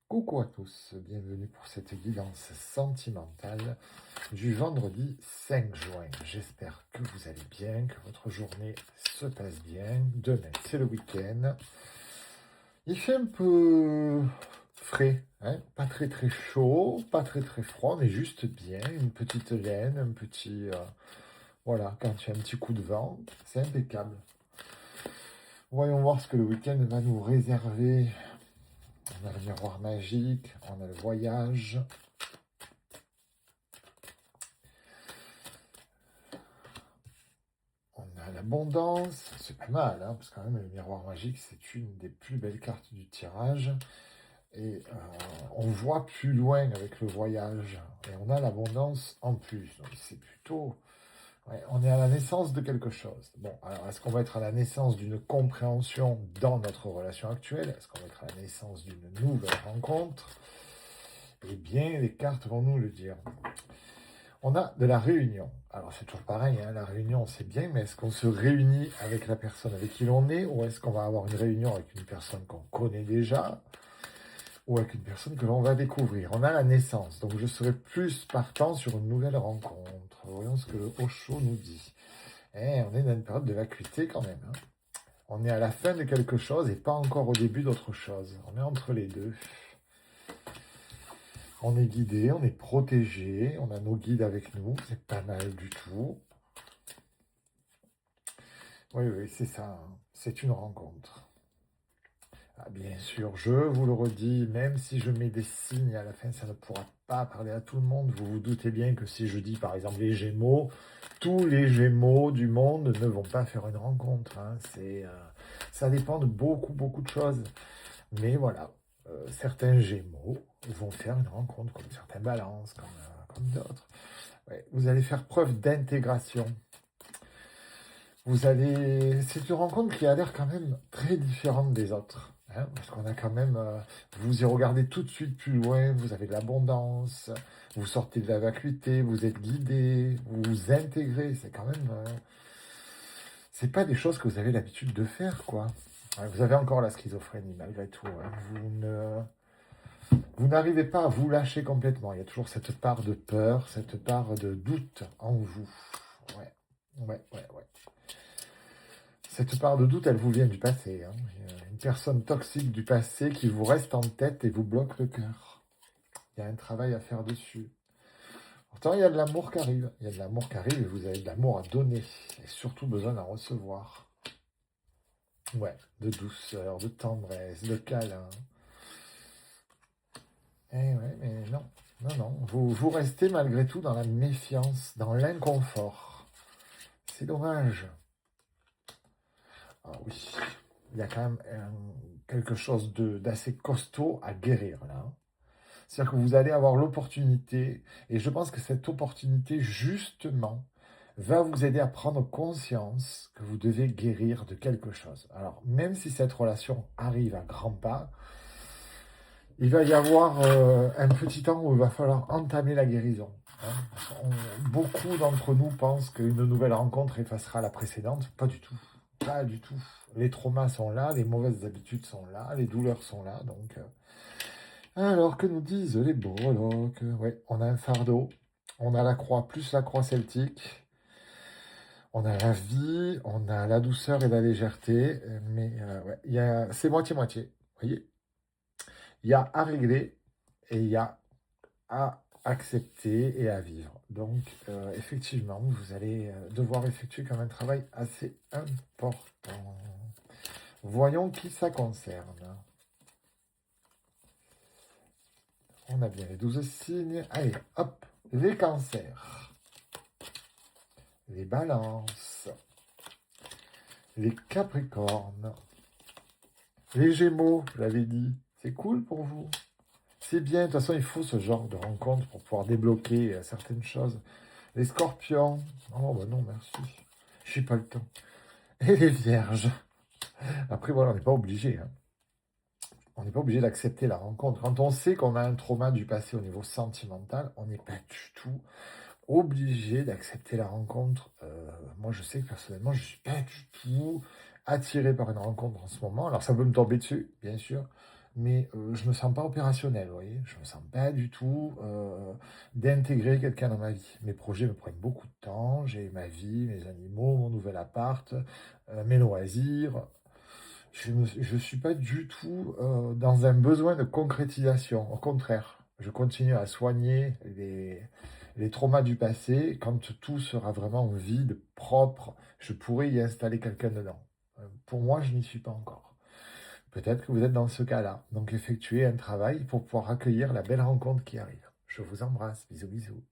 Coucou à tous, bienvenue pour cette guidance sentimentale du vendredi 5 juin. J'espère que vous allez bien, que votre journée se passe bien. Demain, c'est le week-end. Il fait un peu frais, hein, pas très très chaud, pas très très froid, mais juste bien. Une petite laine, un petit... voilà, quand il y a un petit coup de vent, c'est impeccable. Voyons voir ce que le week-end va nous réserver. On a le miroir magique, on a le voyage. On a l'abondance, c'est pas mal, hein, parce que quand même le miroir magique, c'est une des plus belles cartes du tirage. Et on voit plus loin avec le voyage. Et on a l'abondance en plus. Donc c'est plutôt... ouais, on est à la naissance de quelque chose. Bon, alors est-ce qu'on va être à la naissance d'une compréhension dans notre relation actuelle? Est-ce qu'on va être à la naissance d'une nouvelle rencontre? Eh bien, les cartes vont nous le dire. On a de la réunion. Alors c'est toujours pareil, hein, la réunion c'est bien, mais est-ce qu'on se réunit avec la personne avec qui l'on est, ou est-ce qu'on va avoir une réunion avec une personne qu'on connaît déjà, ou avec une personne que l'on va découvrir? On a la naissance, donc je serai plus partant sur une nouvelle rencontre. Voyons ce que le Osho nous dit. On est dans une période de vacuité quand même, hein. On est à la fin de quelque chose et pas encore au début d'autre chose. On est entre les deux. On est guidé, on est protégé, on a nos guides avec nous, c'est pas mal du tout. Oui, oui, c'est ça, hein. C'est une rencontre. Ah, bien sûr, je vous le redis, même si je mets des signes à la fin, ça ne pourra pas parler à tout le monde. Vous vous doutez bien que si je dis par exemple les Gémeaux, tous les Gémeaux du monde ne vont pas faire une rencontre, hein. Ça dépend de beaucoup, beaucoup de choses. Mais voilà, certains Gémeaux vont faire une rencontre, comme certains Balances, comme d'autres. Ouais, vous allez faire preuve d'intégration. C'est une rencontre qui a l'air quand même très différente des autres, hein, parce qu'on a quand même, vous y regardez tout de suite plus loin, vous avez de l'abondance, vous sortez de la vacuité, vous êtes guidé, vous vous intégrez, c'est quand même, c'est pas des choses que vous avez l'habitude de faire, quoi. Ouais, vous avez encore la schizophrénie malgré tout, hein. Vous n'arrivez pas à vous lâcher complètement. Il y a toujours cette part de peur, cette part de doute en vous. Ouais, ouais, ouais, ouais. Cette part de doute, elle vous vient du passé, hein. Une personne toxique du passé qui vous reste en tête et vous bloque le cœur. Il y a un travail à faire dessus. Pourtant, il y a de l'amour qui arrive. Il y a de l'amour qui arrive et vous avez de l'amour à donner. Et surtout besoin d'en recevoir. Ouais, de douceur, de tendresse, de câlin. Eh ouais, mais non, non, non. Vous restez malgré tout dans la méfiance, dans l'inconfort. C'est dommage. Ah oui, il y a quand même quelque chose d'assez costaud à guérir là, hein. C'est-à-dire que vous allez avoir l'opportunité, et je pense que cette opportunité, justement, va vous aider à prendre conscience que vous devez guérir de quelque chose. Alors, même si cette relation arrive à grands pas, il va y avoir un petit temps où il va falloir entamer la guérison, hein. Beaucoup d'entre nous pensent qu'une nouvelle rencontre effacera la précédente. Pas du tout. Pas du tout. Les traumas sont là, les mauvaises habitudes sont là, les douleurs sont là. Donc, alors que nous disent les breloques? Ouais, on a un fardeau, on a la croix plus la croix celtique, on a la vie, on a la douceur et la légèreté, mais ouais, c'est moitié-moitié. Vous voyez? Il y a à régler et il y a à accepter et à vivre. Donc, effectivement, vous allez devoir effectuer comme un travail assez important. Voyons qui ça concerne. On a bien les 12 signes. Allez, hop, les cancers, les balances, les capricornes, les gémeaux, je l'avais dit. C'est cool pour vous. C'est bien, de toute façon, il faut ce genre de rencontre pour pouvoir débloquer certaines choses. Les scorpions. Oh, bah non, merci. Je n'ai pas le temps. Et les vierges. Après, voilà, on n'est pas obligé, hein. On n'est pas obligé d'accepter la rencontre. Quand on sait qu'on a un trauma du passé au niveau sentimental, on n'est pas du tout obligé d'accepter la rencontre. Moi, je sais que personnellement, je ne suis pas du tout attiré par une rencontre en ce moment. Alors, ça peut me tomber dessus, bien sûr. mais je me sens pas opérationnel, vous voyez? Je me sens pas du tout, d'intégrer quelqu'un dans ma vie. Mes projets me prennent beaucoup de temps, j'ai ma vie, mes animaux, mon nouvel appart, mes loisirs. Je suis pas du tout, dans un besoin de concrétisation. Au contraire, je continue à soigner les traumas du passé. Quand tout sera vraiment vide, propre, je pourrai y installer quelqu'un dedans. Pour moi, je n'y suis pas encore. Peut-être que vous êtes dans ce cas-là. Donc effectuez un travail pour pouvoir accueillir la belle rencontre qui arrive. Je vous embrasse. Bisous, bisous.